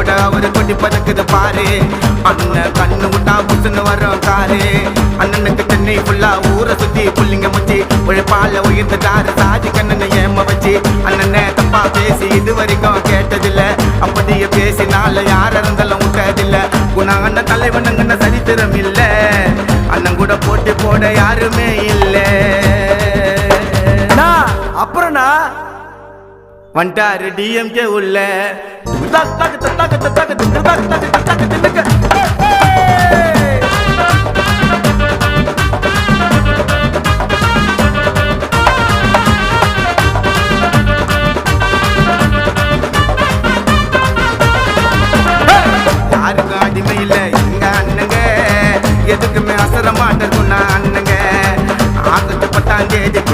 கூட அவரு கொட்டி பதக்குது பாரு. அண்ணன் கண்ணு விட்டா புசுன்னு வரும் காரு. அண்ணனுக்கு சென்னை ஃபுல்லா ஊரை சுத்தி புள்ளிங்க முச்சி உழைப்பால உயர்ந்துட்டாரு சாதி கண்ணனை ஏம வச்சு. அண்ணனை தப்பா பேசி இது வரைக்கும் கேட்டதில்ல, அப்படியே பேசினால யார இருந்தாலும் விட்டதில்ல. குணா அண்ணன் தலைவனுங்கன்னு சரித்திரம் இல்ல, அண்ணன் கூட போட்டி போட யாருமே இல்ல. அப்புறம்னா வந்துட்டாரு டிஎம்கே உள்ள